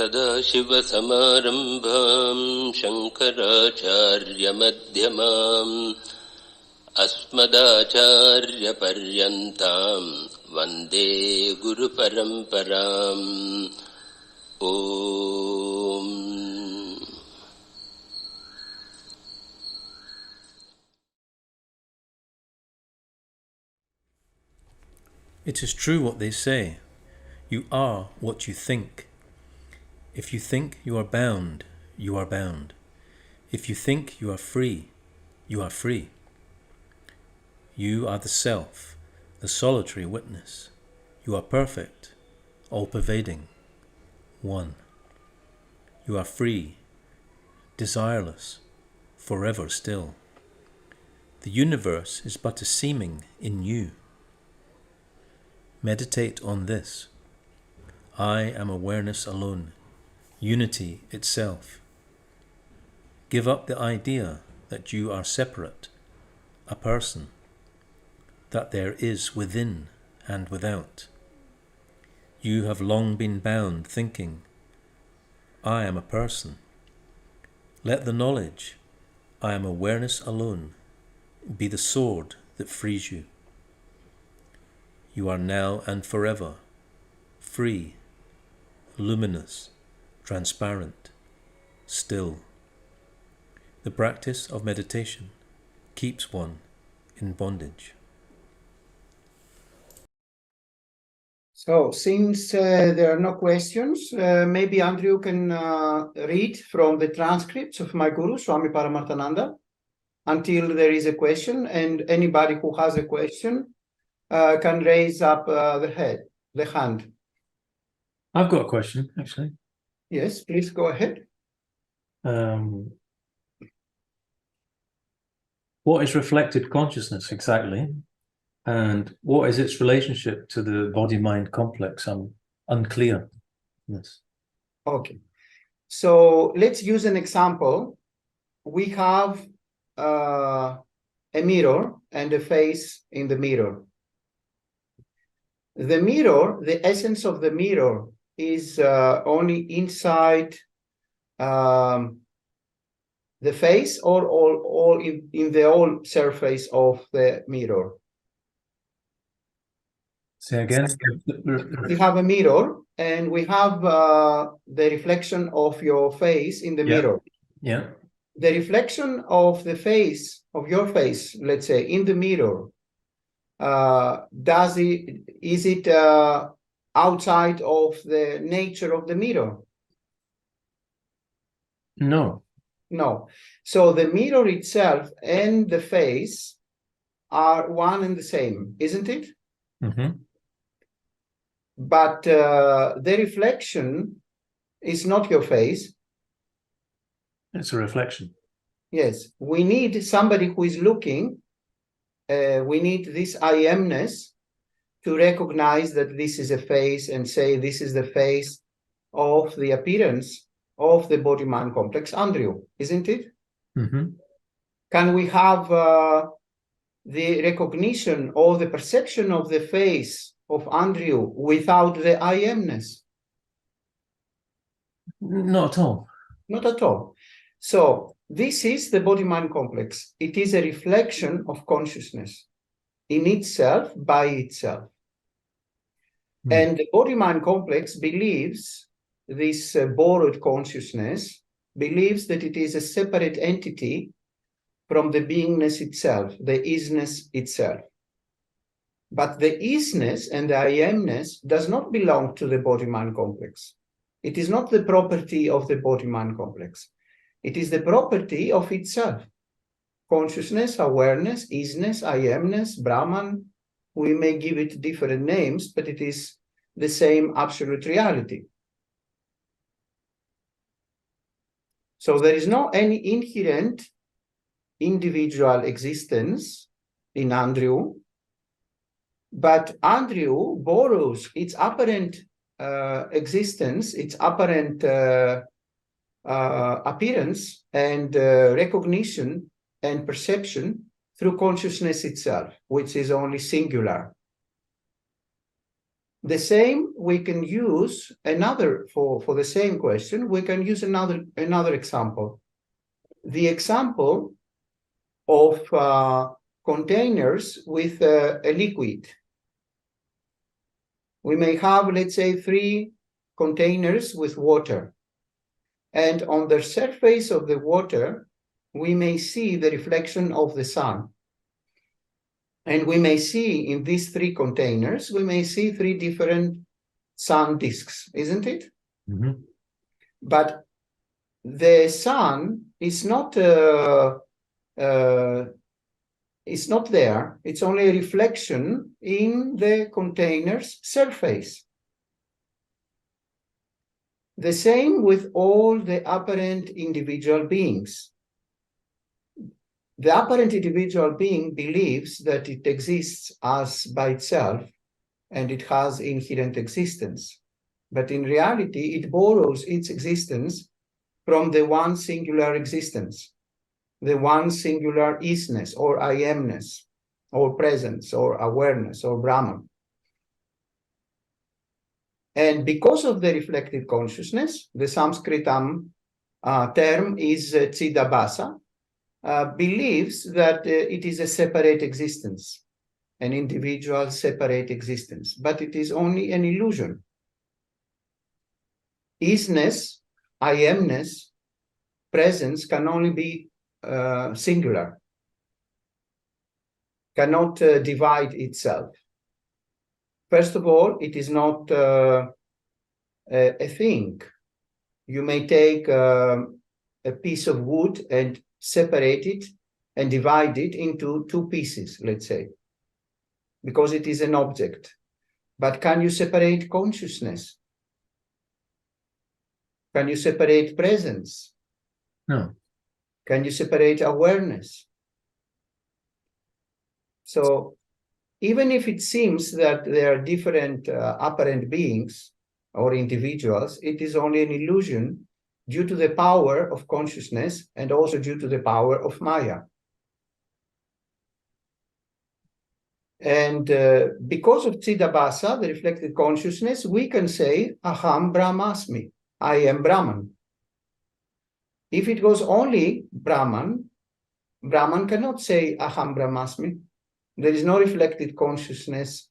सदाशिवसमारम्भां शङ्कराचार्यमध्यमाम् अस्मदाचार्यपर्यन्तां वन्दे गुरुपरम्पराम्. ॐ. It is true what they say. You are what you think. If you think you are bound, you are bound. If you think you are free, you are free. You are the self, the solitary witness. You are perfect, all-pervading, one. You are free, desireless, forever still. The universe is but a seeming in you. Meditate on this. I am awareness alone, unity itself. Give up the idea that you are separate, a person, that there is within and without. You have long been bound thinking, I am a person. Let the knowledge, I am awareness alone, be the sword that frees you. You are now and forever, free, luminous, transparent, still. The practice of meditation keeps one in bondage. So, since there are no questions, maybe Andrew can read from the transcripts of my Guru, Swami Paramarthananda, until there is a question, and anybody who has a question can raise up the hand. I've got a question, actually. Yes, please go ahead. What is reflected consciousness exactly? And what is its relationship to the body-mind complex? I'm unclear. Yes. Okay. So let's use an example. We have a mirror and a face in the mirror. The mirror, the essence of the mirror is only inside the face or all in the whole surface of the mirror. Say again? We have a mirror and we have the reflection of your face in the mirror. Yeah. The reflection of the face, of your face, let's say, in the mirror, is it outside of the nature of the mirror? No. No. So the mirror itself and the face are one and the same, isn't it? Mm-hmm. But the reflection is not your face. It's a reflection. Yes. We need somebody who is looking. We need this I amness to recognize that this is a face and say this is the face of the appearance of the body-mind complex, Andrew, isn't it? Mm-hmm. Can we have the recognition or the perception of the face of Andrew without the I amness? Not at all. Not at all. So this is the body-mind complex. It is a reflection of consciousness in itself, by itself. And the body-mind complex believes, this borrowed consciousness, believes that it is a separate entity from the beingness itself, the isness itself. But the isness and the I amness does not belong to the body-mind complex. It is not the property of the body-mind complex. It is the property of itself. Consciousness, awareness, isness, I amness, Brahman, we may give it different names, but it is the same absolute reality. So there is no any inherent individual existence in Andrew, but Andrew borrows its apparent existence, its apparent appearance and recognition and perception through consciousness itself, which is only singular. The same we can use another for the same question. We can use another example. The example of containers with a liquid. We may have, let's say, 3 containers with water, and on the surface of the water, we may see the reflection of the sun. And we may see in these 3 containers, we may see 3 different sun disks, isn't it? Mm-hmm. But the sun is not there. It's only a reflection in the container's surface. The same with all the apparent individual beings. The apparent individual being believes that it exists as by itself and it has inherent existence. But in reality, it borrows its existence from the one singular existence, the one singular isness or I amness or presence or awareness or Brahman. And because of the reflected consciousness, the Sanskrit term is Chidabhasa, believes that it is a separate existence, an individual separate existence, but it is only an illusion. Isness, I amness, presence can only be singular, cannot divide itself. First of all, it is not a thing. You may take a piece of wood and separate it and divide it into 2 pieces, let's say, because it is an object. But can you separate consciousness? Can you separate presence? No. Can you separate awareness? So even if it seems that there are different apparent beings or individuals, it is only an illusion due to the power of consciousness and also due to the power of Maya. And because of Chidabhasa, the reflected consciousness, we can say, Aham Brahmasmi, I am Brahman. If it goes only Brahman, Brahman cannot say Aham Brahmasmi. There is no reflected consciousness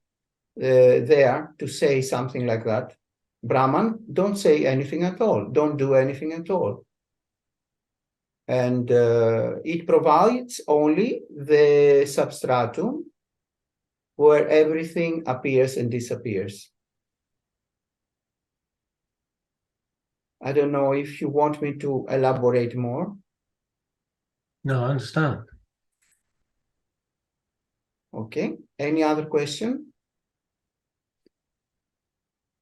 there to say something like that. Brahman, don't say anything at all, don't do anything at all. And it provides only the substratum where everything appears and disappears. I don't know if you want me to elaborate more. No, I understand. Okay, any other question?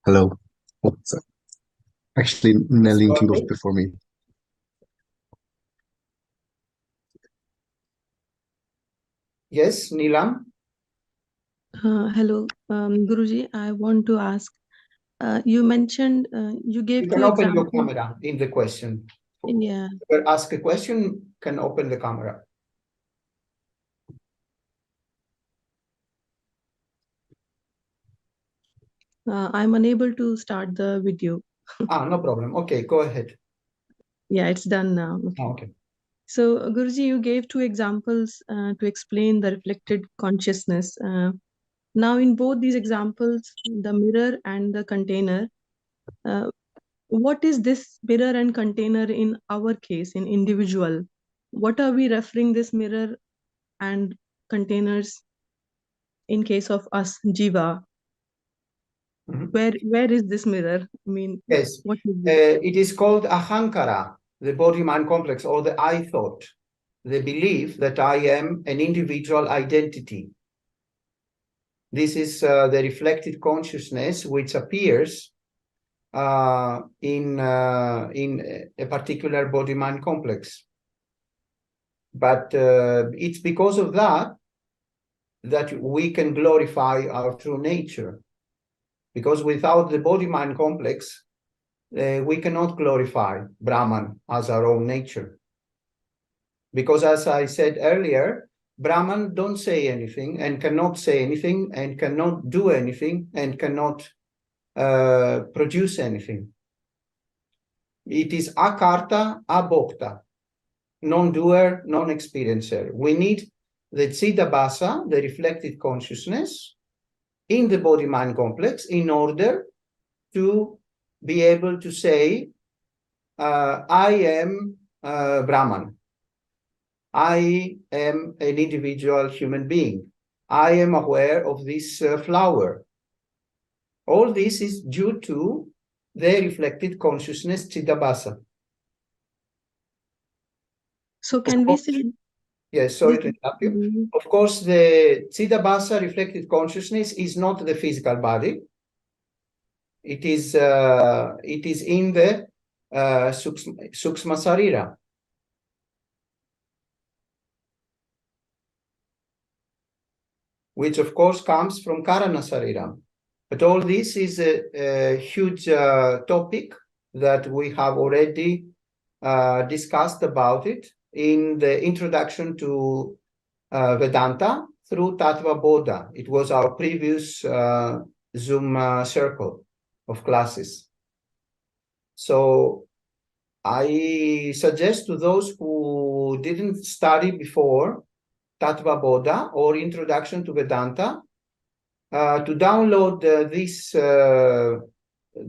Hello. Actually, Nelly goes before me. Yes, Neelam? Hello, Guruji. I want to ask, you mentioned, you gave You 2 can open your examples. camera in the question. Yeah. Ask a question, can open the camera. I'm unable to start the video. No problem. Okay, go ahead. Yeah, it's done now. Okay. Okay. So, Guruji, you gave 2 examples to explain the reflected consciousness. Now, in both these examples, the mirror and the container, what is this mirror and container in our case, in individual? What are we referring this mirror and containers in case of us, Jiva? Mm-hmm. Where is this mirror? I mean, Yes, what is it? it is called ahankara, the body-mind complex, or the I thought, the belief that I am an individual identity. This is the reflected consciousness which appears in a particular body-mind complex. But it's because of that we can glorify our true nature. Because without the body-mind complex, we cannot glorify Brahman as our own nature. Because as I said earlier, Brahman don't say anything and cannot say anything and cannot do anything and cannot produce anything. It is akarta, abhokta, non-doer, non-experiencer. We need the Chitta-bhasa, the reflected consciousness, in the body-mind complex in order to be able to say, I am Brahman. I am an individual human being. I am aware of this flower. All this is due to the reflected consciousness, Chitta-bhasa. So can we say... Yes, sorry to interrupt you. Of course, the Chitta-bhasa reflected consciousness is not the physical body. It is in the Sukshma Sarira. Which of course comes from Karana Sarira. But all this is a huge topic that we have already discussed about it in the introduction to Vedanta through Tattva Bodha. It was our previous Zoom circle of classes. So I suggest to those who didn't study before Tattva Bodha or Introduction to Vedanta to download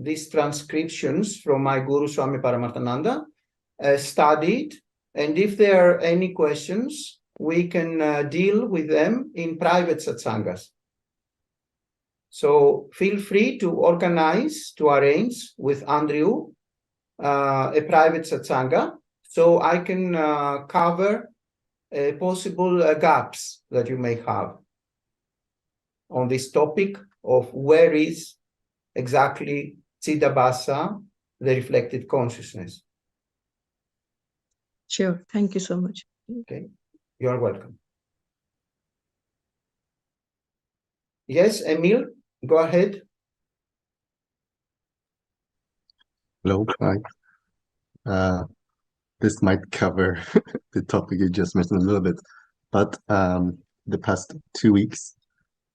these transcriptions from my Guru Swami Paramarthananda, study it, and if there are any questions, we can deal with them in private satsangas. So feel free to organize, to arrange with Andrew a private satsanga, so I can cover possible gaps that you may have on this topic of where is exactly Chitta-bhasa, the reflected consciousness. Sure. Thank you so much. Okay, you are welcome. Yes, Emil, go ahead. Hello, hi. This might cover the topic you just mentioned a little bit, but the past 2 weeks,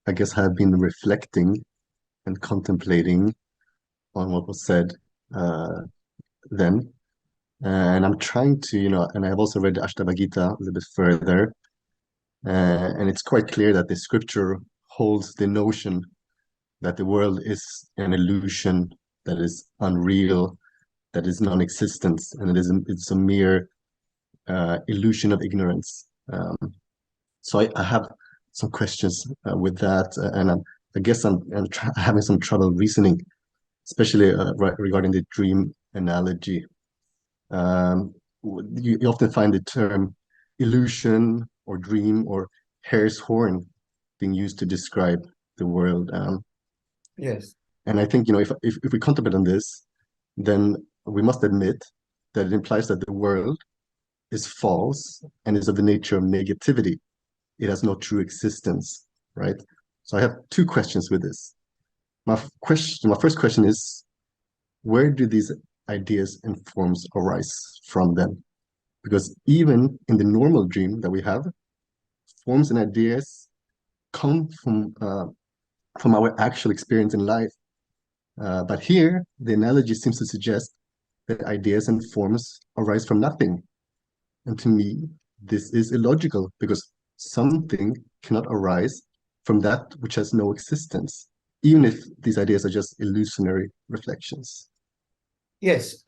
I guess I've been reflecting and contemplating on what was said then. And I'm trying to, and I've also read the ASHTAVAKRA Gita a little bit further. And it's quite clear that the scripture holds the notion that the world is an illusion, that is unreal, that is non-existent, and it's a mere illusion of ignorance. So I have some questions with that, and I guess I'm having some trouble reasoning, especially regarding the dream analogy. You often find the term illusion or dream or hare's horn being used to describe the world. Yes. And I think, if we contemplate on this, then we must admit that it implies that the world is false and is of the nature of negativity. It has no true existence, right? So I have 2 questions with this. My first question is, where do these ideas and forms arise from then? Because even in the normal dream that we have, forms and ideas come from our actual experience in life. But here, the analogy seems to suggest that ideas and forms arise from nothing. And to me, this is illogical, because something cannot arise from that which has no existence, even if these ideas are just illusionary reflections. Yes.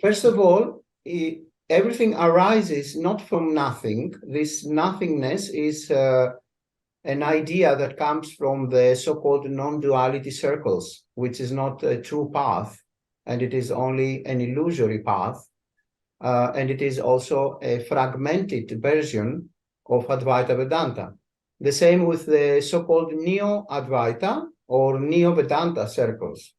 First of all, everything arises not from nothing. This nothingness is an idea that comes from the so-called non-duality circles, which is not a true path, and it is only an illusory path. And it is also a fragmented version of Advaita Vedanta. The same with the so-called Neo-Advaita or Neo-Vedanta circles.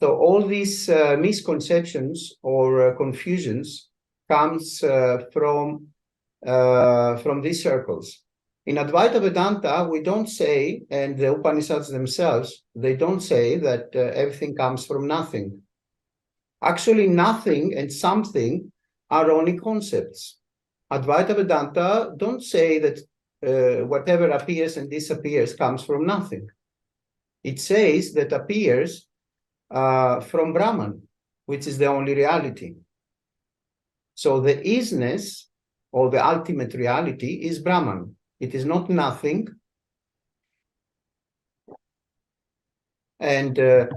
So all these misconceptions or confusions comes from these circles. In Advaita Vedanta, we don't say, and the Upanishads themselves, they don't say that everything comes from nothing. Actually, nothing and something are only concepts. Advaita Vedanta don't say that whatever appears and disappears comes from nothing. It says that appears from Brahman, which is the only reality. So the isness, or the ultimate reality, is Brahman. It is not nothing. And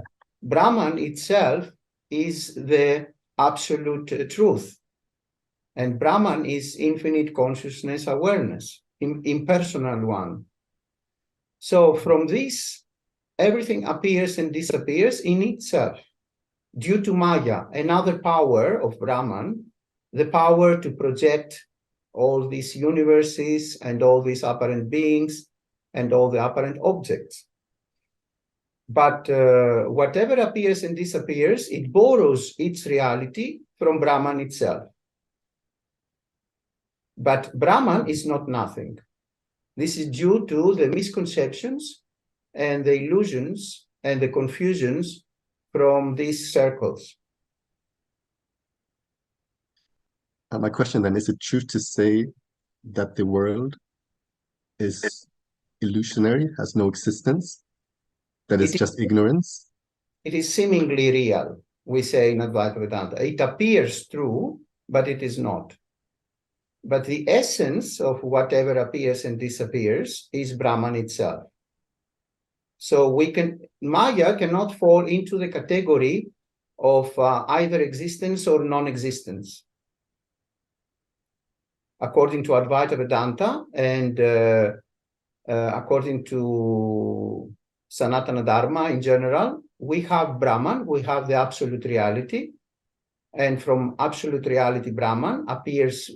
Brahman itself is the absolute truth. And Brahman is infinite consciousness awareness, impersonal one. So from this, everything appears and disappears in itself. Due to Maya, another power of Brahman, the power to project all these universes and all these apparent beings and all the apparent objects. But whatever appears and disappears, it borrows its reality from Brahman itself. But Brahman is not nothing. This is due to the misconceptions and the illusions and the confusions from these circles. My question then, is it true to say that the world is illusionary, has no existence, that it's just ignorance? It is seemingly real, we say in Advaita Vedanta. It appears true, but it is not. But the essence of whatever appears and disappears is Brahman itself. So Maya cannot fall into the category of either existence or non-existence. According to Advaita Vedanta and according to Sanatana Dharma in general, we have Brahman, we have the absolute reality, and from absolute reality Brahman appears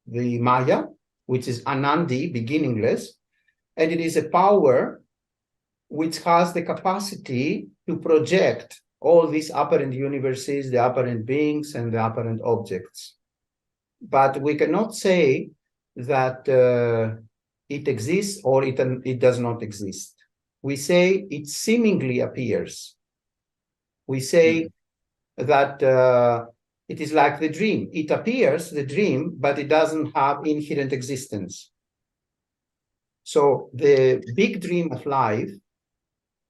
the Maya, which is Anandi, beginningless, and it is a power which has the capacity to project all these apparent universes, the apparent beings, and the apparent objects. But we cannot say that it exists or it does not exist. We say it seemingly appears. We say that it is like the dream. It appears, the dream, but it doesn't have inherent existence. So the big dream of life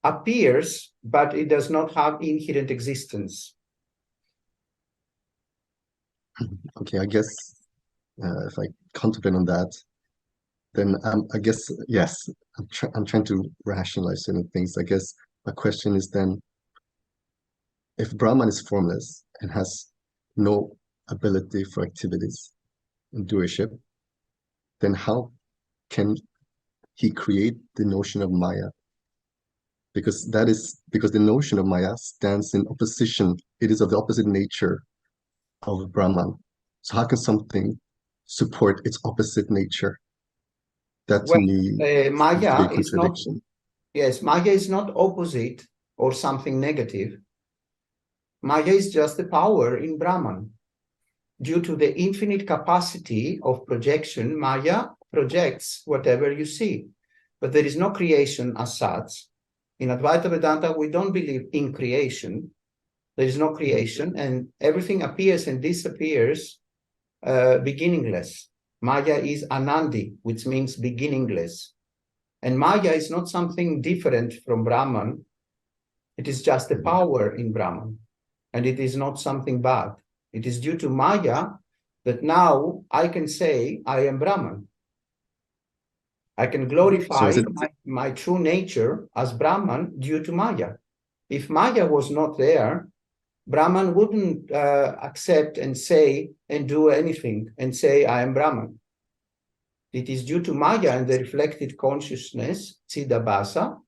appears, but it does not have inherent existence. Okay, I guess if I contemplate on that, then I guess, yes, I'm trying to rationalize certain things. I guess my question is then, if Brahman is formless and has no ability for activities and doership, then how can he create the notion of Maya? Because the notion of Maya stands in opposition. It is of the opposite nature of Brahman. So how can something support its opposite nature? That to me Maya is a contradiction. Maya is not opposite or something negative. Maya is just the power in Brahman. Due to the infinite capacity of projection, Maya projects whatever you see. But there is no creation as such. In Advaita Vedanta, we don't believe in creation. There is no creation, and everything appears and disappears beginningless. Maya is Anandi, which means beginningless. And Maya is not something different from Brahman. It is just the power in Brahman. And it is not something bad. It is due to Maya that now I can say I am Brahman. I can glorify my true nature as Brahman due to Maya. If Maya was not there, Brahman wouldn't accept and say and do anything and say, I am Brahman. It is due to Maya and the reflected consciousness, Chidabhasa,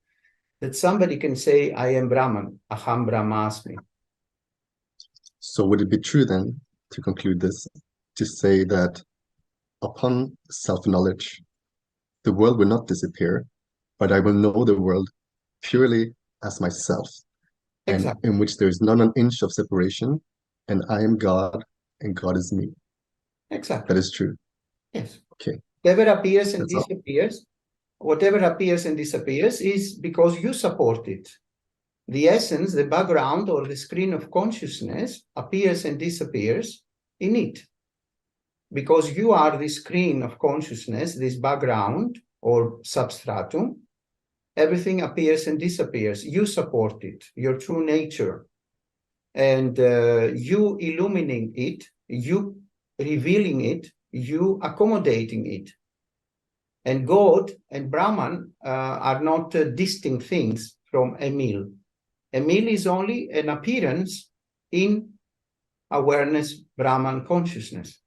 that somebody can say, I am Brahman, Aham Brahmasmi. So would it be true then, to conclude this, to say that upon self-knowledge, the world will not disappear, but I will know the world purely as myself, Exactly. and in which there is not an inch of separation, and I am God, and God is me. Exactly. That is true. Yes. Okay. Whatever appears and disappears, whatever appears and disappears is because you support it. The essence, the background, or the screen of consciousness appears and disappears in it. Because you are the screen of consciousness, this background or substratum, everything appears and disappears. You support it, your true nature. and you illuminating it, you revealing it, you accommodating it. And God and Brahman are not distinct things from Emil. Emil is only an appearance in awareness, Brahman consciousness.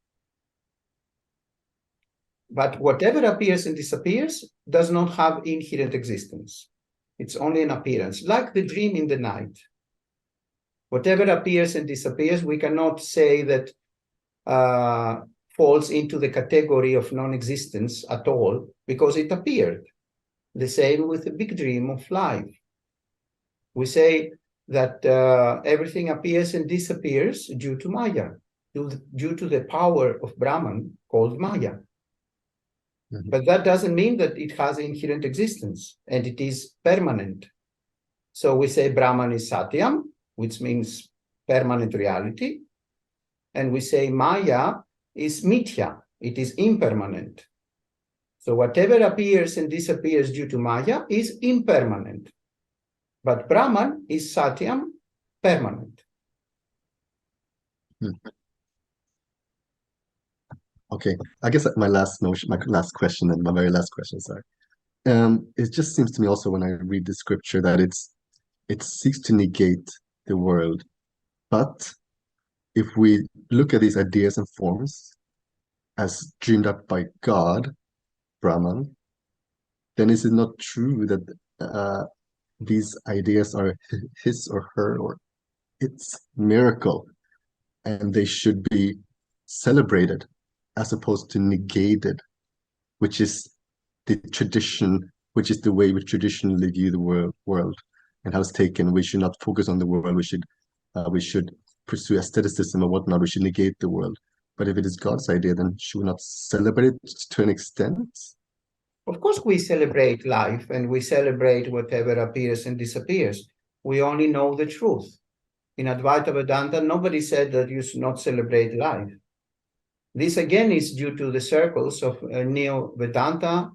But whatever appears and disappears does not have inherent existence. It's only an appearance, like the dream in the night. Whatever appears and disappears, we cannot say that falls into the category of non-existence at all, because it appeared. The same with the big dream of life. We say that everything appears and disappears due to Maya, due to the power of Brahman called Maya. Mm-hmm. But that doesn't mean that it has inherent existence and it is permanent. So we say Brahman is Satyam, which means permanent reality. And we say Maya is Mithya, it is impermanent. So whatever appears and disappears due to Maya is impermanent. But Brahman is Satyam, permanent. Okay, I guess my last question, and my very last question, sorry. It just seems to me also when I read the scripture that it seeks to negate the world. But if we look at these ideas and forms as dreamed up by God, Brahman, then is it not true that these ideas are his or her or its miracle, and they should be celebrated as opposed to negated, which is the tradition, which is the way we traditionally view the world and how it's taken. We should not focus on the world. We should pursue aestheticism or whatnot. We should negate the world. But if it is God's idea, then should we not celebrate it to an extent? Of course, we celebrate life and we celebrate whatever appears and disappears. We only know the truth. In Advaita Vedanta, nobody said that you should not celebrate life. This again is due to the circles of Neo-Vedanta,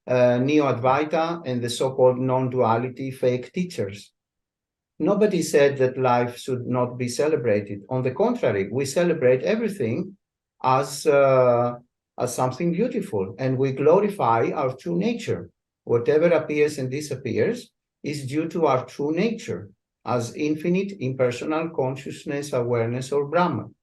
Neo-Advaita, and the so-called non-duality fake teachers. Nobody said that life should not be celebrated. On the contrary, we celebrate everything as something beautiful, and we glorify our true nature. Whatever appears and disappears is due to our true nature as infinite, impersonal consciousness, awareness, or Brahman.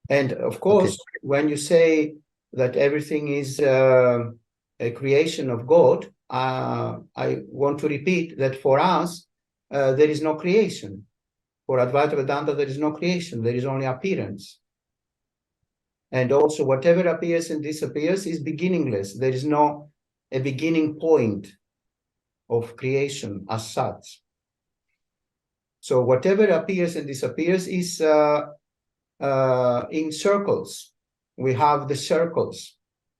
And of course, when you say that everything is a creation of God, I want to repeat that for us, there is no creation. For Advaita Vedanta, there is no creation. There is only appearance. And also, whatever appears and disappears is beginningless. There is no a beginning point of creation as such. So whatever appears and disappears is in circles. We have the circles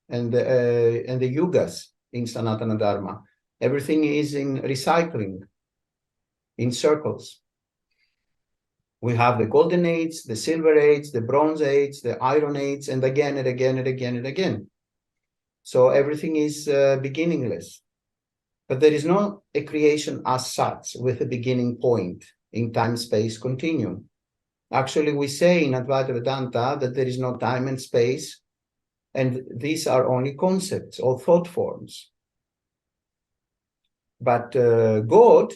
and the yugas in Sanatana Dharma. Everything is in recycling, in circles. We have the golden age, the silver age, the bronze age, the iron age, and again and again and again and again. So everything is beginningless. But there is not a creation as such with a beginning point in time-space continuum. Actually, we say in Advaita Vedanta that there is no time and space, and these are only concepts or thought forms. But God,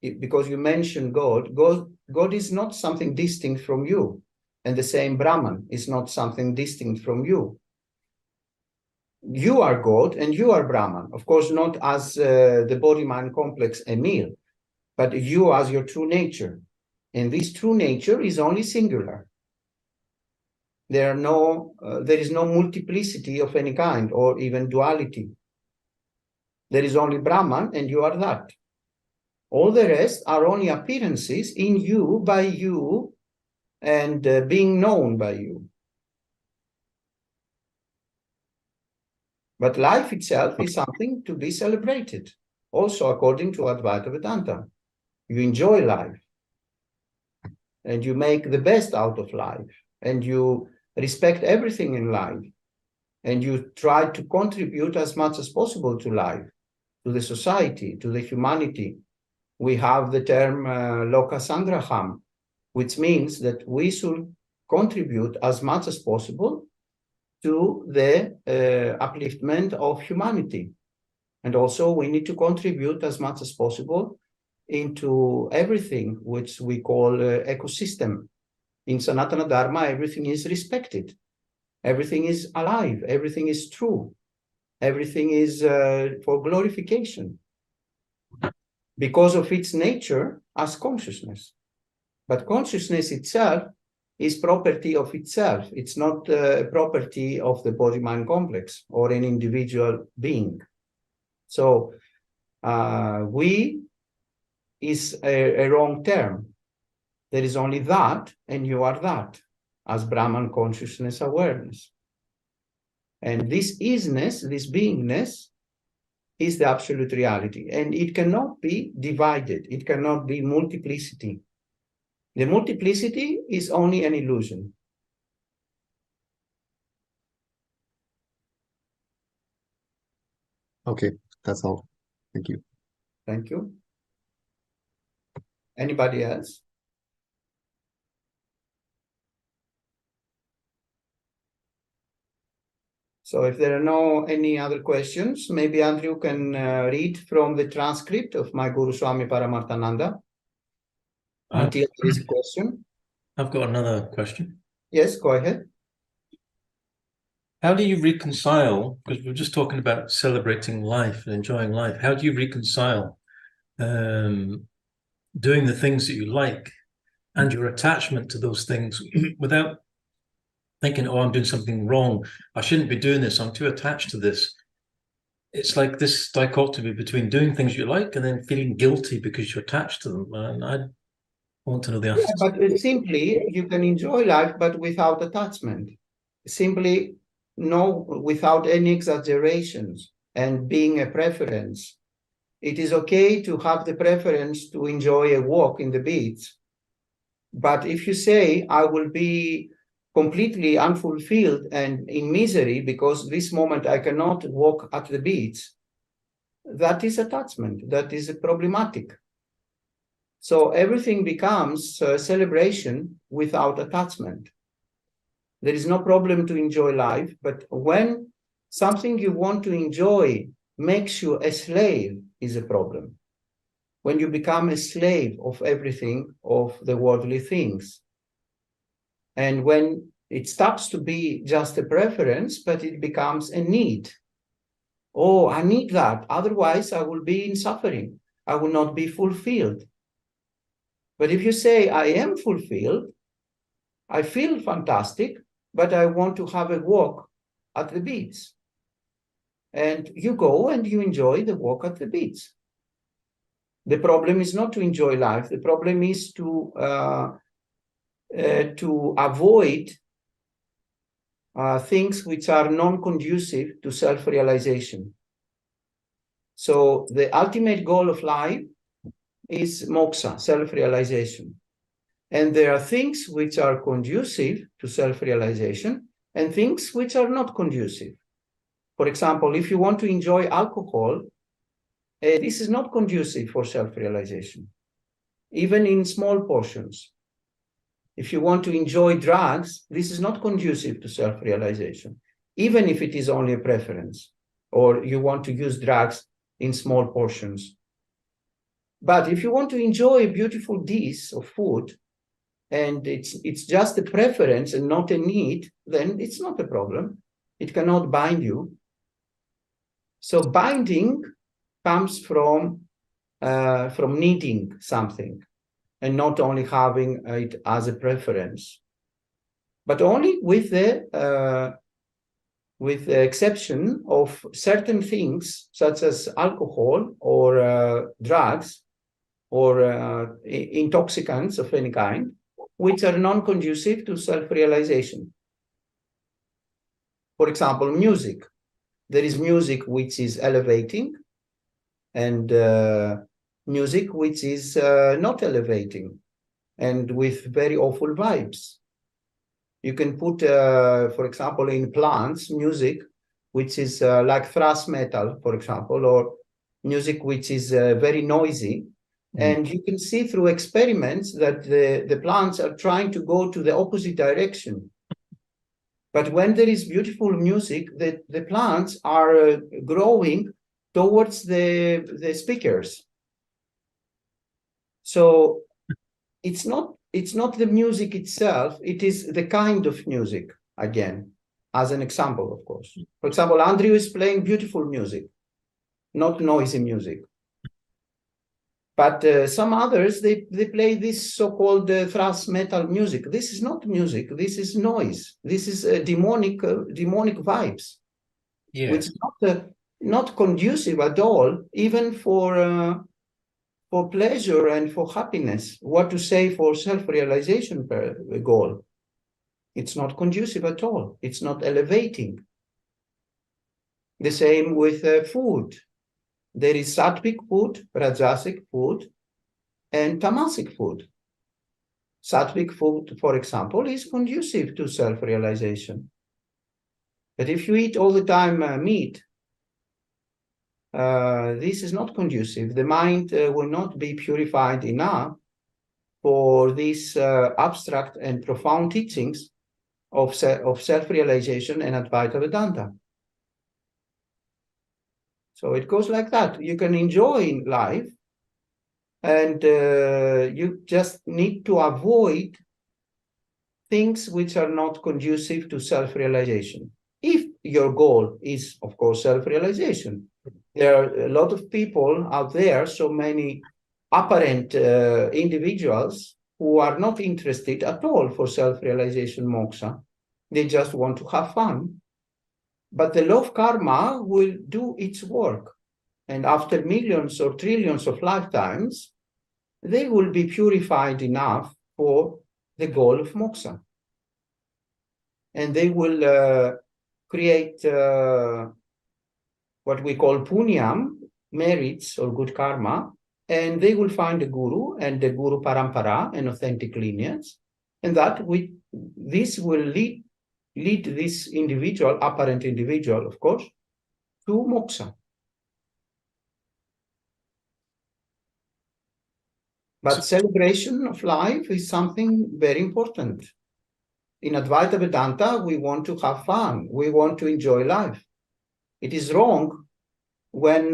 because you mentioned God is not something distinct from you, and the same Brahman is not something distinct from you. You are God and you are Brahman. Of course, not as the body-mind complex Emil, but you as your true nature. And this true nature is only singular. There is no multiplicity of any kind or even duality. There is only Brahman and you are that. All the rest are only appearances in you, by you, and being known by you. But life itself is something to be celebrated, also according to Advaita Vedanta. You enjoy life, and you make the best out of life, and you respect everything in life, and you try to contribute as much as possible to life, to the society, to the humanity, we have the term loka sangraham, which means that we should contribute as much as possible to the upliftment of humanity. And also we need to contribute as much as possible into everything which we call ecosystem. In Sanatana Dharma, everything is respected. Everything is alive. Everything is true. Everything is for glorification because of its nature as consciousness. But consciousness itself is property of itself. It's not property of the body-mind complex or an individual being. So we is a wrong term. There is only that, and you are that, as Brahman consciousness awareness. And this isness, this beingness, is the absolute reality. And it cannot be divided. It cannot be multiplicity. The multiplicity is only an illusion. Okay, that's all. Thank you. Thank you. Anybody else? So if there are no any other questions, maybe Andrew can read from the transcript of my Guru Swami Paramarthananda until there is a question. I've got another question. Yes, go ahead. How do you reconcile, because we're just talking about celebrating life and enjoying life, how do you reconcile doing the things that you like and your attachment to those things without thinking, oh, I'm doing something wrong, I shouldn't be doing this, I'm too attached to this? It's like this dichotomy between doing things you like and then feeling guilty because you're attached to them. And I want to know the answer. Yeah, but simply, you can enjoy life, but without attachment. Simply, no, without any exaggerations and being a preference. It is okay to have the preference to enjoy a walk in the beach. But if you say, I will be completely unfulfilled and in misery because this moment I cannot walk at the beach, that is attachment. That is problematic. So everything becomes a celebration without attachment. There is no problem to enjoy life, but when something you want to enjoy makes you a slave is a problem. When you become a slave of everything, of the worldly things. And when it stops to be just a preference, but it becomes a need. Oh, I need that. Otherwise, I will be in suffering. I will not be fulfilled. But if you say, I am fulfilled, I feel fantastic, but I want to have a walk at the beach. And you go and you enjoy the walk at the beach. The problem is not to enjoy life. The problem is to avoid things which are non-conducive to self-realization. So the ultimate goal of life is moksha, self-realization. And there are things which are conducive to self-realization and things which are not conducive. For example, if you want to enjoy alcohol, this is not conducive for self-realization, even in small portions. If you want to enjoy drugs, this is not conducive to self-realization, even if it is only a preference, or you want to use drugs in small portions. But if you want to enjoy a beautiful dish of food, and it's just a preference and not a need, then it's not a problem. It cannot bind you. So binding comes from needing something and not only having it as a preference, but only with the exception of certain things such as alcohol or drugs or intoxicants of any kind, which are non-conducive to self-realization. For example, music. There is music which is elevating and music which is not elevating and with very awful vibes. You can put, for example, in plants, music which is like thrash metal, for example, or music which is very noisy, And you can see through experiments that the plants are trying to go to the opposite direction. But when there is beautiful music, the plants are growing towards the speakers. So it's not the music itself, it is the kind of music, again, as an example, of course. For example, Andrew is playing beautiful music, not noisy music. But some others, they play this so-called thrash metal music. This is not music, this is noise. This is demonic vibes, which is not conducive at all, even for pleasure and for happiness. What to say for self-realization goal. It's not conducive at all. It's not elevating. The same with food. There is sattvic food, rajasic food, and tamasic food. Sattvic food, for example, is conducive to self-realization. But if you eat all the time meat, this is not conducive. The mind will not be purified enough for these abstract and profound teachings of self-realization and Advaita Vedanta. So it goes like that. You can enjoy life, and you just need to avoid things which are not conducive to self-realization. If your goal is, of course, self-realization. There are a lot of people out there, so many apparent individuals who are not interested at all for self-realization moksha. They just want to have fun. But the law of karma will do its work. And after millions or trillions of lifetimes, they will be purified enough for the goal of moksha. And they will create what we call punyam, merits or good karma, and they will find a guru and the guru parampara, an authentic lineage, and this will lead this individual, apparent individual, of course, to moksha. But celebration of life is something very important. In Advaita Vedanta, we want to have fun. We want to enjoy life. It is wrong when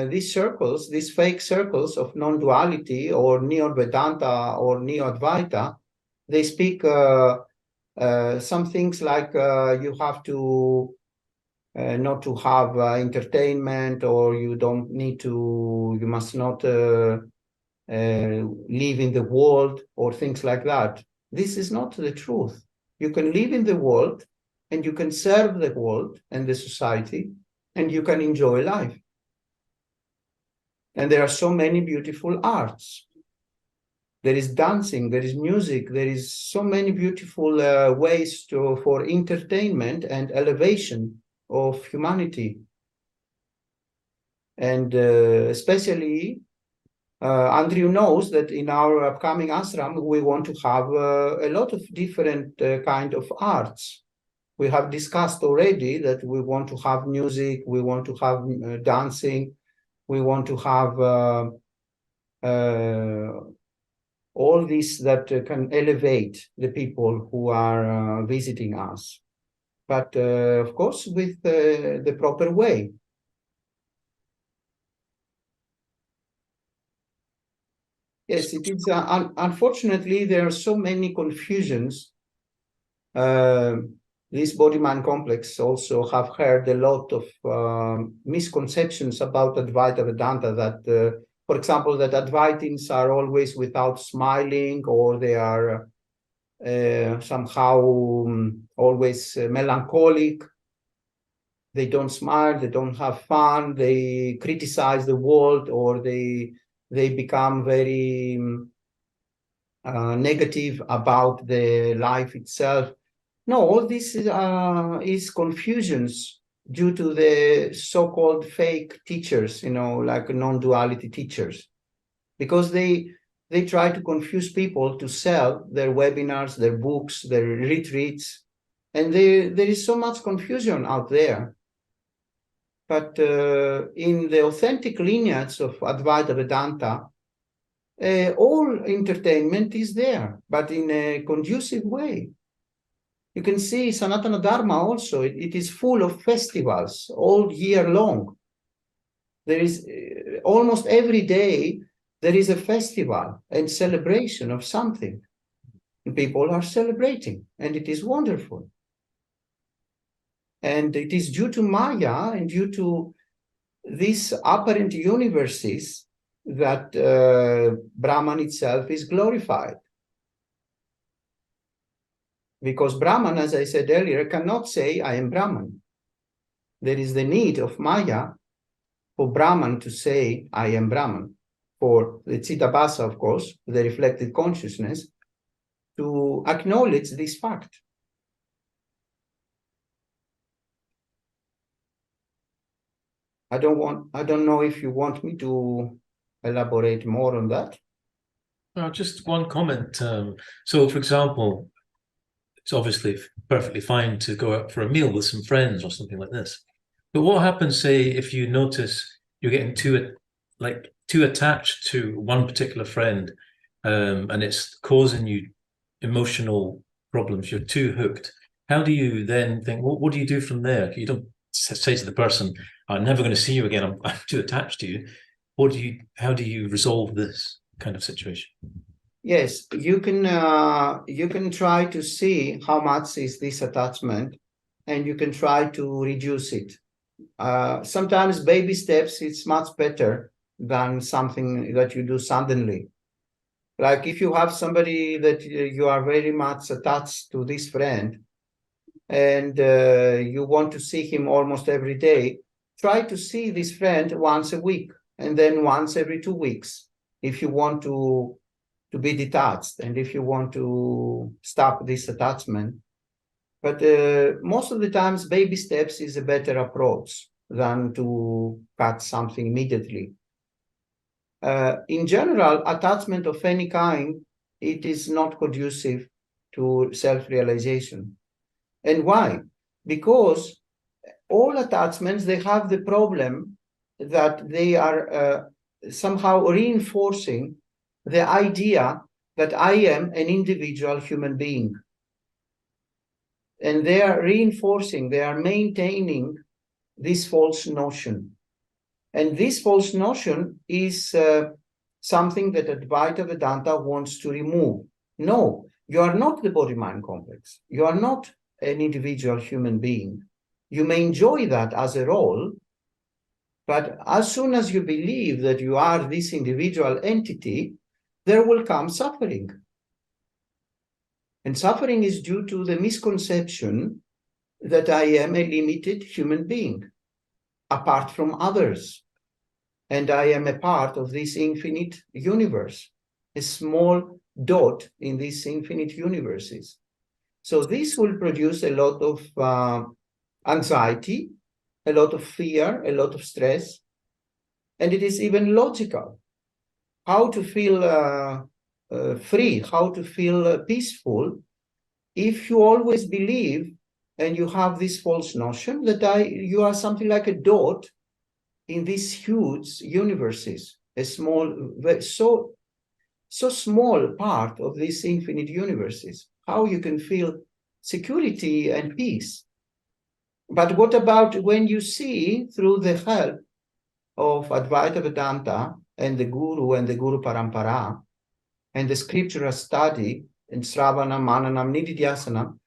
these circles, these fake circles of non-duality or Neo-Vedanta or Neo-Advaita, they speak some things like you have to not to have entertainment, or you don't need to, you must not live in the world, or things like that. This is not the truth. You can live in the world, and you can serve the world and the society, and you can enjoy life. And there are so many beautiful arts. There is dancing, there is music, there is so many beautiful ways for entertainment and elevation of humanity. And especially, Andrew knows that in our upcoming ashram, we want to have a lot of different kind of arts. We have discussed already that we want to have music, we want to have dancing, we want to have all this that can elevate the people who are visiting us. But of course, with the proper way. Yes, it is. Unfortunately, there are so many confusions. This body-mind complex also have heard a lot of misconceptions about Advaita Vedanta that, for example, that Advaitins are always without smiling, or they are somehow always melancholic. They don't smile, they don't have fun, they criticize the world, or they become very negative about the life itself. No, all this is confusions due to the so-called fake teachers, like non-duality teachers, because they try to confuse people to sell their webinars, their books, their retreats, and there is so much confusion out there. But in the authentic lineage of Advaita Vedanta, all entertainment is there, but in a conducive way. You can see Sanatana Dharma also, it is full of festivals all year long. There is almost every day, there is a festival and celebration of something. And people are celebrating, and it is wonderful. And it is due to Maya and due to these apparent universes that Brahman itself is glorified. Because Brahman, as I said earlier, cannot say, I am Brahman. There is the need of Maya for Brahman to say, I am Brahman. For the Chitabhasa, of course, the reflected consciousness, to acknowledge this fact. I don't know if you want me to elaborate more on that. Just one comment. So, for example, it's obviously perfectly fine to go out for a meal with some friends or something like this. But what happens, say, if you notice you're getting too attached to one particular friend, and it's causing you emotional problems, you're too hooked. How do you then think, what do you do from there? You don't say to the person, I'm never going to see you again, I'm too attached to you. How do you resolve this kind of situation? Yes, you can try to see how much is this attachment, and you can try to reduce it. Sometimes baby steps, it's much better than something that you do suddenly. Like if you have somebody that you are very much attached to this friend, and you want to see him almost every day, try to see this friend once a week, and then once every 2 weeks, if you want to be detached and if you want to stop this attachment. But most of the times, baby steps is a better approach than to cut something immediately. In general, attachment of any kind, it is not conducive to self-realization. And why? Because all attachments, they have the problem that they are somehow reinforcing the idea that I am an individual human being. And they are reinforcing, they are maintaining this false notion. And this false notion is something that Advaita Vedanta wants to remove. No, you are not the body-mind complex. You are not an individual human being. You may enjoy that as a role, but as soon as you believe that you are this individual entity, there will come suffering. And suffering is due to the misconception that I am a limited human being, apart from others. And I am a part of this infinite universe, a small dot in these infinite universes. So this will produce a lot of anxiety, a lot of fear, a lot of stress. And it is even logical. How to feel free, how to feel peaceful, if you always believe and you have this false notion that you are something like a dot in these huge universes, a small, so small part of these infinite universes. How you can feel security and peace. But what about when you see, through the help of Advaita Vedanta and the Guru Parampara, and the scriptural study in Sravanam, Mananam, Nididhyasanam,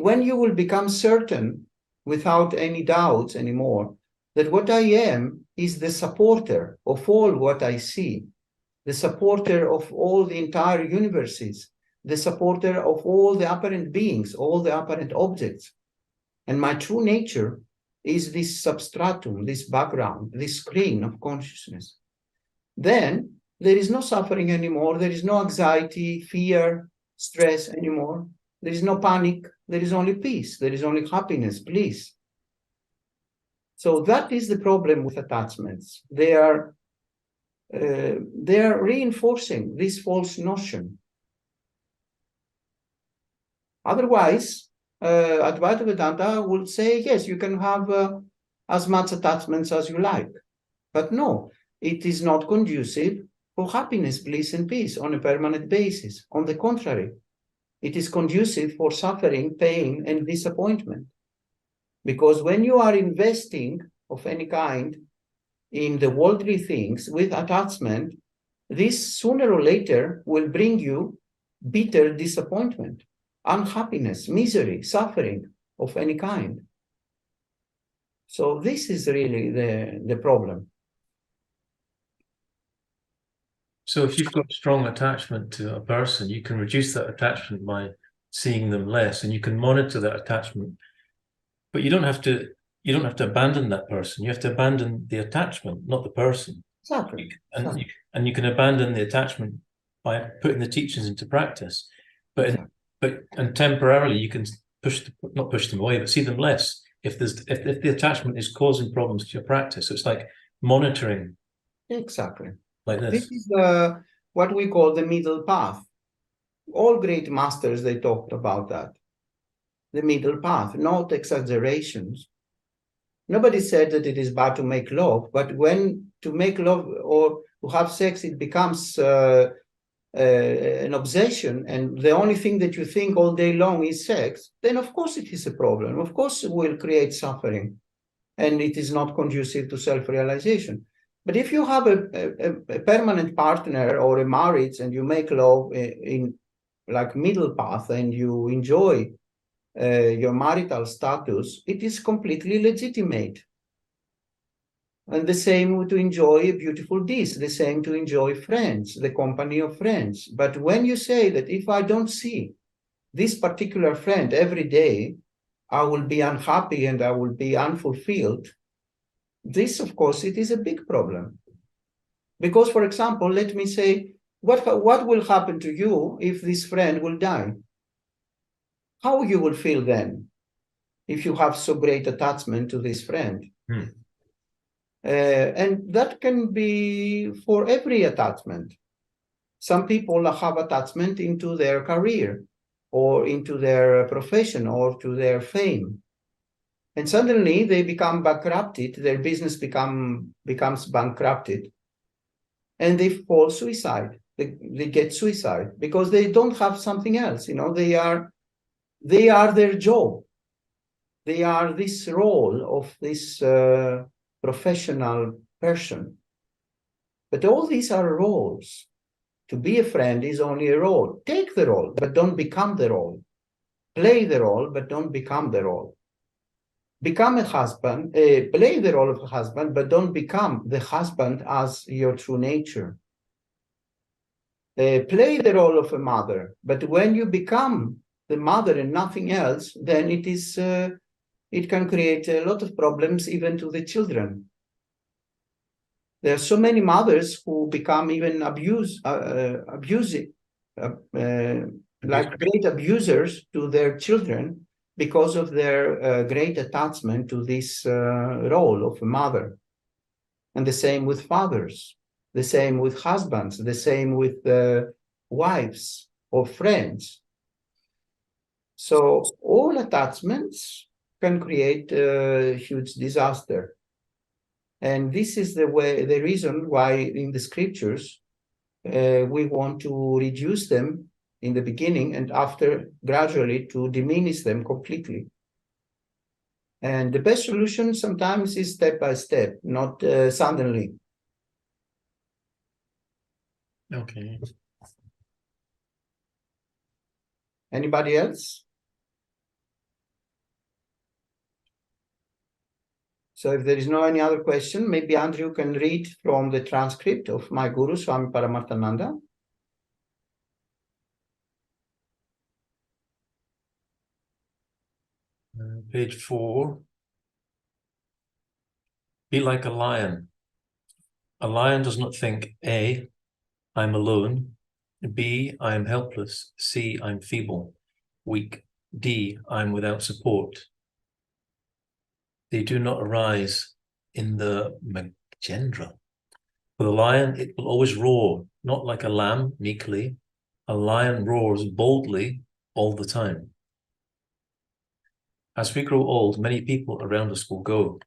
when you will become certain, without any doubts anymore, that what I am is the supporter of all what I see, the supporter of all the entire universes, the supporter of all the apparent beings, all the apparent objects. And my true nature is this substratum, this background, this screen of consciousness. Then there is no suffering anymore. There is no anxiety, fear, stress anymore. There is no panic. There is only peace. There is only happiness, bliss. So that is the problem with attachments. They are reinforcing this false notion. Otherwise, Advaita Vedanta will say, yes, you can have as much attachments as you like. But no, it is not conducive for happiness, bliss, and peace on a permanent basis. On the contrary, it is conducive for suffering, pain, and disappointment. Because when you are investing of any kind in the worldly things with attachment, this sooner or later will bring you bitter disappointment, unhappiness, misery, suffering of any kind. So this is really the problem. So if you've got strong attachment to a person, you can reduce that attachment by seeing them less, and you can monitor that attachment. But you don't have to abandon that person. You have to abandon the attachment, not the person. Exactly. And you can abandon the attachment by putting the teachings into practice. But temporarily you can not push them away, but see them less if the attachment is causing problems to your practice. So it's like monitoring. Exactly. Like this. This is what we call the middle path. All great masters, they talked about that. The middle path, not exaggerations. Nobody said that it is bad to make love, but when to make love or to have sex, it becomes an obsession, and the only thing that you think all day long is sex, then of course it is a problem. Of course it will create suffering, and it is not conducive to self-realization. But if you have a permanent partner or a marriage and you make love in like middle path and you enjoy your marital status, it is completely legitimate. And the same to enjoy a beautiful dish, the same to enjoy friends, the company of friends. But when you say that if I don't see this particular friend every day, I will be unhappy and I will be unfulfilled, this, of course, it is a big problem. Because, for example, let me say, what will happen to you if this friend will die? How you will feel then if you have so great attachment to this friend? And that can be for every attachment. Some people have attachment into their career or into their profession or to their fame. And suddenly they become bankrupted, their business becomes bankrupted, and they fall suicide. They get suicide because they don't have something else. You know, they are their job. They are this role of this professional person. But all these are roles. To be a friend is only a role. Take the role, but don't become the role. Play the role, but don't become the role. Become a husband, play the role of a husband, but don't become the husband as your true nature. Play the role of a mother, but when you become the mother and nothing else, then it can create a lot of problems even to the children. There are so many mothers who become even abusive, like great abusers to their children because of their great attachment to this role of a mother. And the same with fathers, the same with husbands, the same with wives or friends. So all attachments can create a huge disaster. And this is the reason why in the scriptures we want to reduce them in the beginning and after gradually to diminish them completely. And the best solution sometimes is step by step, not suddenly. Okay. Anybody else? So if there is no any other question, maybe Andrew can read from the transcript of my guru, Swami Paramarthananda. Page 4. Be like a lion. A lion does not think A, I'm alone, B, I am helpless, C, I'm feeble, weak, D, I'm without support. They do not arise in the Magendra. For the lion, it will always roar, not like a lamb, meekly. A lion roars boldly all the time. As we grow old, many people around us will go.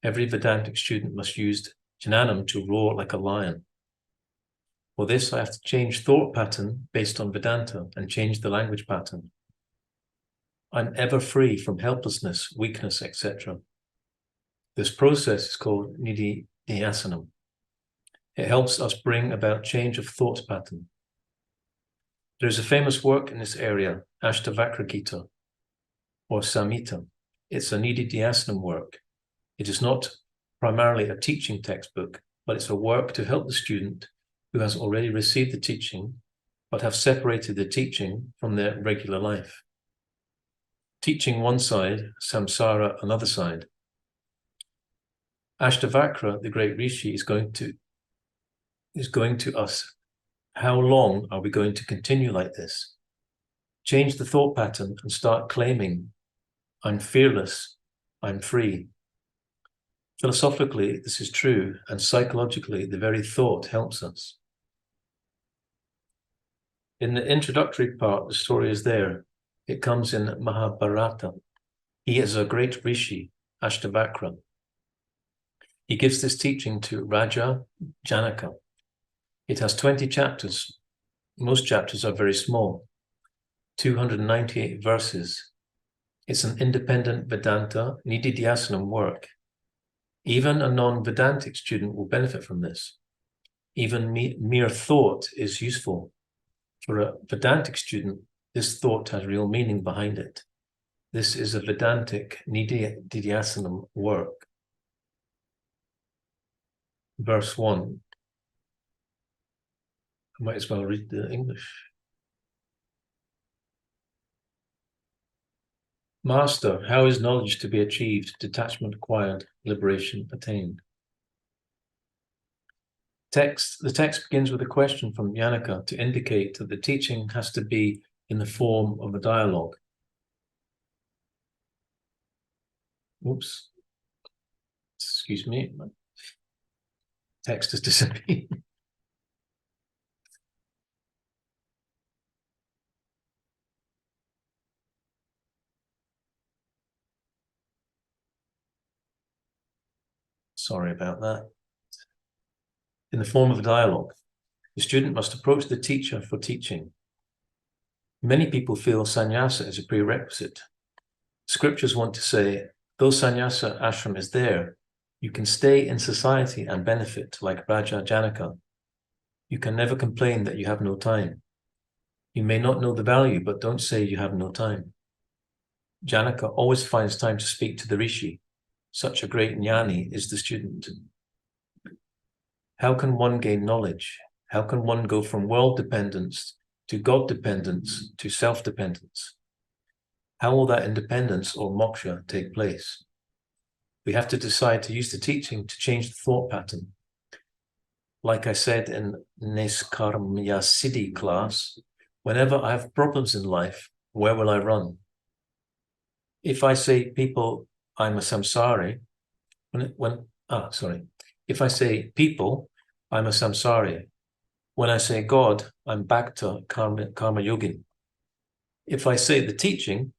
Every Vedantic student must use Jnanam to roar like a lion. For this, I have to change thought pattern based on Vedanta and change the language pattern. I'm ever free from helplessness, weakness, etc. This process is called nididhyasanam. It helps us bring about change of thought pattern. There is a famous work in this area, ASHTAVAKRA GITA, or Samhita. It's a nididhyasanam work. It is not primarily a teaching textbook, but it's a work to help the student who has already received the teaching, but have separated the teaching from their regular life. Teaching one side, samsara another side. Ashtavakra, the great rishi, is going to us. How long are we going to continue like this? Change the thought pattern and start claiming, I'm fearless, I'm free. Philosophically, this is true, and psychologically, the very thought helps us. In the introductory part, the story is there. It comes in Mahabharata. He is a great rishi, Ashtavakra. He gives this teaching to Raja Janaka. It has 20 chapters. Most chapters are very small, 298 verses. It's an independent Vedanta, nididhyasanam work. Even a non-Vedantic student will benefit from this. Even mere thought is useful. For a Vedantic student, this thought has real meaning behind it. This is a Vedantic nididhyasanam work. Verse 1. I might as well read the English. Master, how is knowledge to be achieved, detachment acquired, liberation attained? The text begins with a question from Janaka to indicate that the teaching has to be in the form of a dialogue. Oops. Excuse me. My text has disappeared. Sorry about that. In the form of a dialogue, the student must approach the teacher for teaching. Many people feel sannyasa is a prerequisite. Scriptures want to say, though sannyasa ashram is there, you can stay in society and benefit like Raja Janaka. You can never complain that you have no time. You may not know the value, but don't say you have no time. Janaka always finds time to speak to the rishi. Such a great jnani is the student. How can one gain knowledge? How can one go from world dependence to God dependence to self-dependence? How will that independence or moksha take place? We have to decide to use the teaching to change the thought pattern. Like I said in Neskarmya Siddhi class, whenever I have problems in life, where will I run? If I say people, I'm a samsari, if I say people, I'm a samsari. When I say God, I'm Bhakta Karma Yogin. If I say the teaching,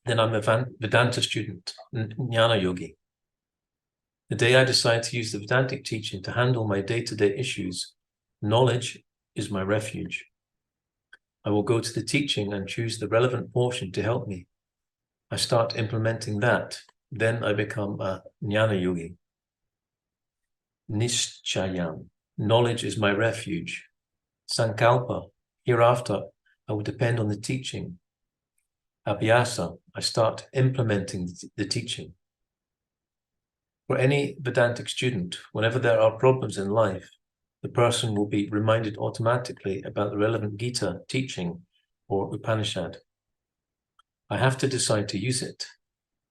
then I'm a Vedanta student, Jnana Yogi. The day I decide to use the Vedantic teaching to handle my day-to-day issues, knowledge is my refuge. I will go to the teaching and choose the relevant portion to help me. I start implementing that, then I become a Jnana Yogi. Nischayam, knowledge is my refuge. Sankalpa, hereafter I will depend on the teaching. Abhyasa, I start implementing the teaching. For any Vedantic student, whenever there are problems in life, the person will be reminded automatically about the relevant Gita teaching or Upanishad. I have to decide to use it.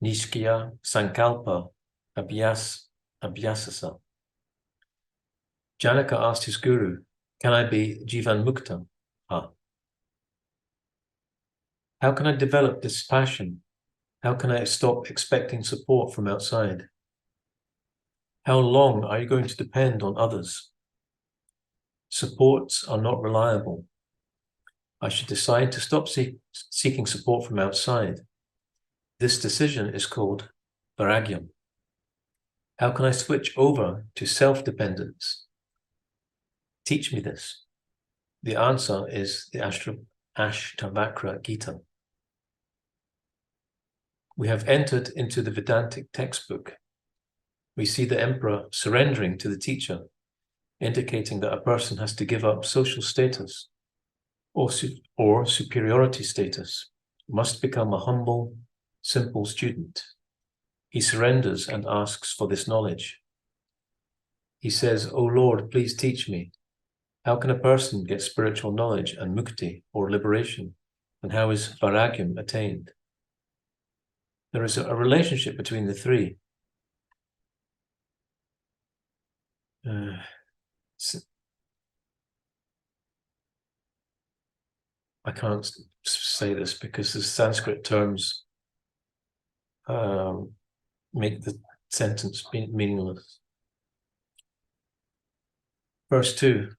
Nishkaya, Sankalpa, Abhyasasa. Janaka asked his guru, can I be Jivan Mukta? How can I develop this passion? How can I stop expecting support from outside? How long are you going to depend on others? Supports are not reliable. I should decide to stop seeking support from outside. This decision is called vairagyam. How can I switch over to self-dependence? Teach me this. The answer is the ASHTAVAKRA Gita. We have entered into the Vedantic textbook. We see the emperor surrendering to the teacher, indicating that a person has to give up social status or superiority status, must become a humble, simple student. He surrenders and asks for this knowledge. He says, "O Lord, please teach me. How can a person get spiritual knowledge and mukti, or liberation? And how is vairagyam attained?" There is a relationship between the three. I can't say this because the Sanskrit terms make the sentence meaningless. Verse 2.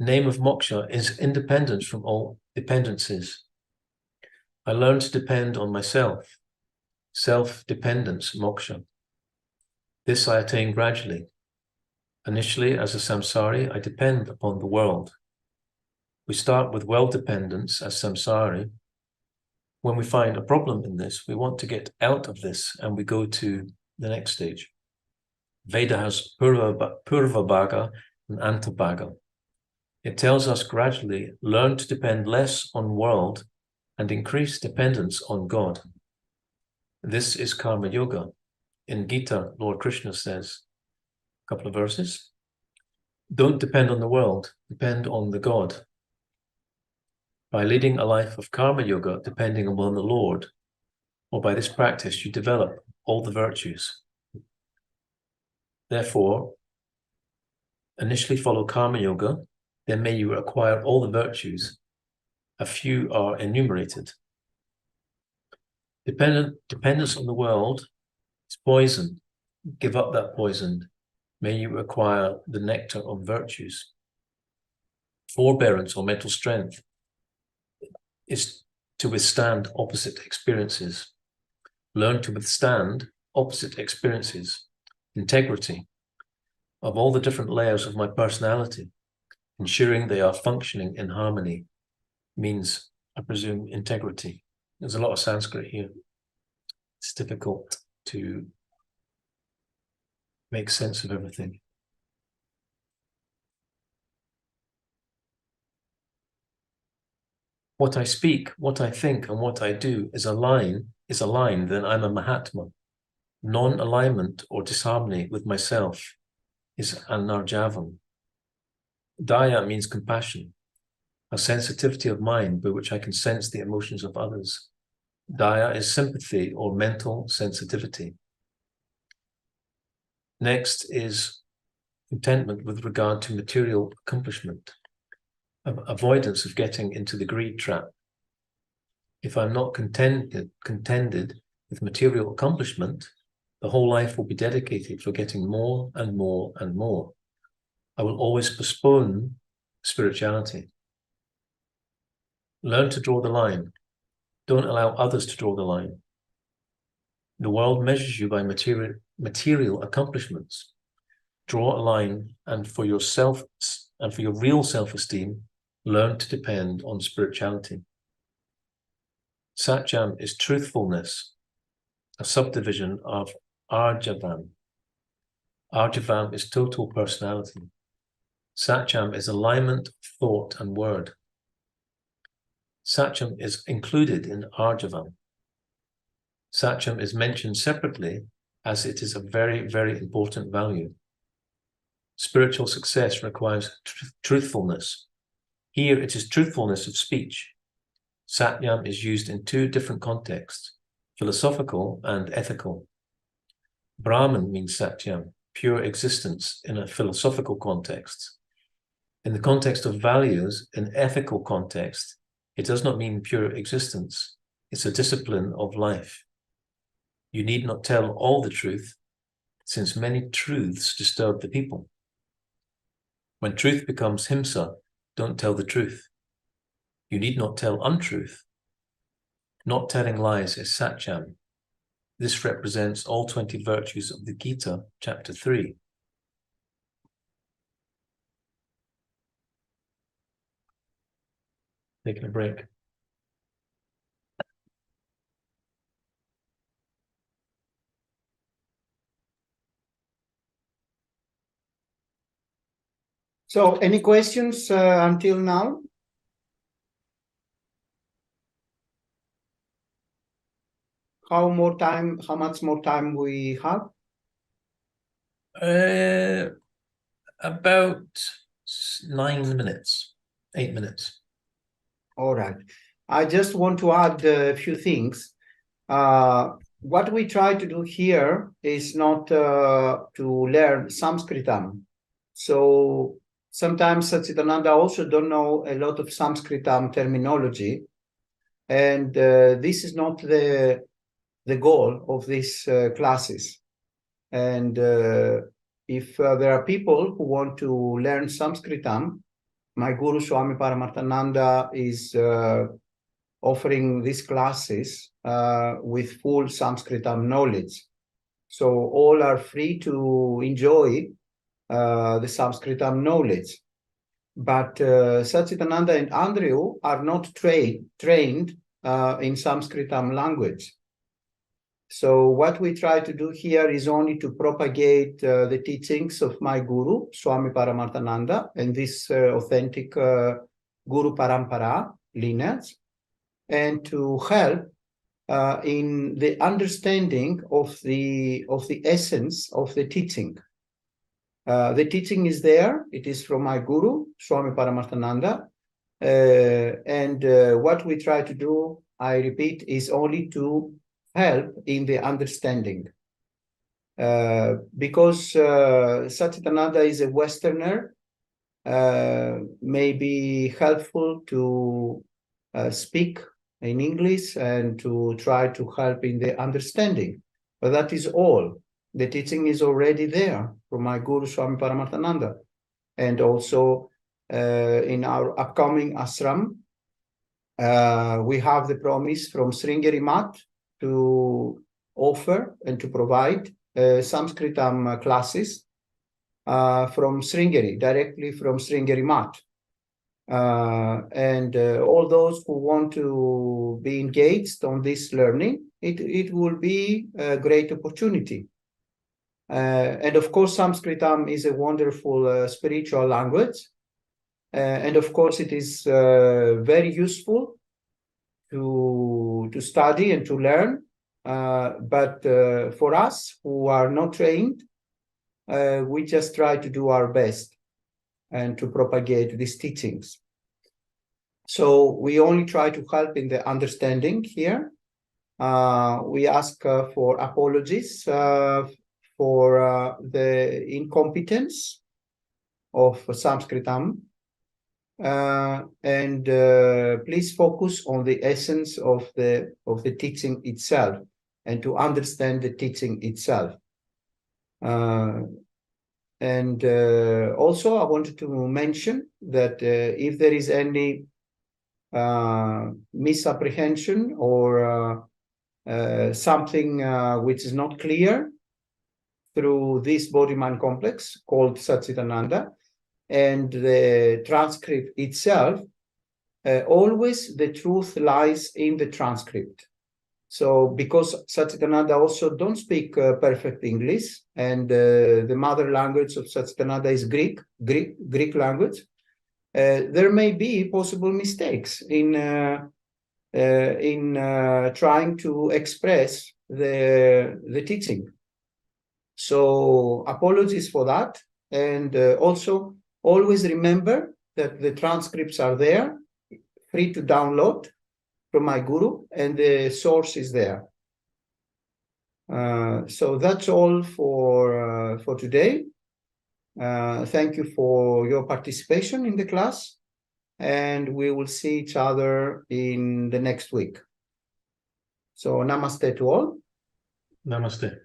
Name of moksha is independence from all dependencies. I learn to depend on myself. Self-dependence, moksha. This I attain gradually. Initially, as a samsari, I depend upon the world. We start with well-dependence as samsari. When we find a problem in this, we want to get out of this, and we go to the next stage. Veda has purva bhaga and antabhaga. It tells us gradually learn to depend less on world and increase dependence on God. This is karma yoga. In Gita, Lord Krishna says, a couple of verses, don't depend on the world, depend on the God. By leading a life of karma yoga, depending upon the Lord, or by this practice, you develop all the virtues. Therefore, initially follow karma yoga, then may you acquire all the virtues. A few are enumerated. Dependence on the world is poison. Give up that poison. May you acquire the nectar of virtues. Forbearance or mental strength is to withstand opposite experiences. Learn to withstand opposite experiences. Integrity of all the different layers of my personality, ensuring they are functioning in harmony, means, I presume, integrity. There's a lot of Sanskrit here. It's difficult to make sense of everything. What I speak, what I think, and what I do is aligned, then I'm a Mahatma. Non-alignment or disharmony with myself is anarjavam. Daya means compassion, a sensitivity of mind by which I can sense the emotions of others. Daya is sympathy or mental sensitivity. Next is contentment with regard to material accomplishment, avoidance of getting into the greed trap. If I'm not contended with material accomplishment, the whole life will be dedicated for getting more and more and more. I will always postpone spirituality. Learn to draw the line. Don't allow others to draw the line. The world measures you by material accomplishments. Draw a line, and for yourself and for your real self-esteem, learn to depend on spirituality. Satchiam is truthfulness, a subdivision of Arjavam. Arjavam is total personality. Satchiam is alignment of thought and word. Satchiam is included in Arjavam. Satchiam is mentioned separately as it is a very, very important value. Spiritual success requires truthfulness. Here it is truthfulness of speech. Satyam is used in two different contexts, philosophical and ethical. Brahman means Satyam, pure existence in a philosophical context. In the context of values, in ethical context, it does not mean pure existence. It's a discipline of life. You need not tell all the truth, since many truths disturb the people. When truth becomes himsa, don't tell the truth. You need not tell untruth. Not telling lies is Satchiam. This represents all 20 virtues of the Gita, chapter 3. taking a break. So, any questions until now? How much more time we have? About 9 minutes, 8 minutes. All right. I just want to add a few things. What we try to do here is not to learn Sanskritam. So sometimes Satchitananda also don't know a lot of Sanskritam terminology. And this is not the goal of these classes. And if there are people who want to learn Sanskritam, my Guru Swami Paramarthananda is offering these classes with full Sanskritam knowledge. So all are free to enjoy the Sanskritam knowledge. But Satchitananda and Andrew are not trained in Sanskritam language. So what we try to do here is only to propagate the teachings of my Guru, Swami Paramarthananda, and this authentic Guru Parampara lineage, and to help in the understanding of the essence of the teaching. The teaching is there. It is from my Guru, Swami Paramarthananda. And what we try to do, I repeat, is only to help in the understanding. Because Satchitananda is a Westerner, may be helpful to speak in English and to try to help in the understanding. But that is all. The teaching is already there from my Guru Swami Paramarthananda. And also in our upcoming ashram, we have the promise from Sringeri Math to offer and to provide Sanskritam classes from Sringeri, directly from Sringeri Math. And all those who want to be engaged on this learning, it will be a great opportunity. And of course, Sanskritam is a wonderful spiritual language. And of course, it is very useful to study and to learn. But for us who are not trained, we just try to do our best and to propagate these teachings. So we only try to help in the understanding here. We ask for apologies for the incompetence of Sanskritam. And please focus on the essence of the teaching itself and to understand the teaching itself. And also I wanted to mention that if there is any misapprehension or something which is not clear through this body-mind complex called Satchitananda and the transcript itself, always the truth lies in the transcript. So because Satchitananda also don't speak perfect English, and the mother language of Satchitananda is Greek language, there may be possible mistakes in trying to express the teaching. So apologies for that, and also always remember that the transcripts are there, free to download from my Guru, and the source is there. So that's all for today. Thank you for your participation in the class, and we will see each other in the next week. So namaste to all. Namaste.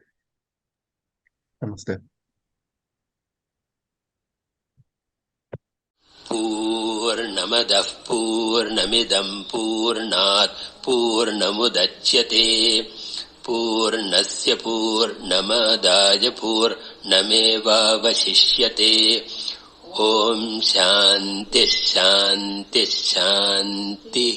Namaste. पूर्णमदः पूर्णमिदं पूर्णात् पूर्णमुदच्यते पूर्णस्य पूर्णमादाय पूर्णमेवावशिष्यते Om Shanti Shanti Shanti.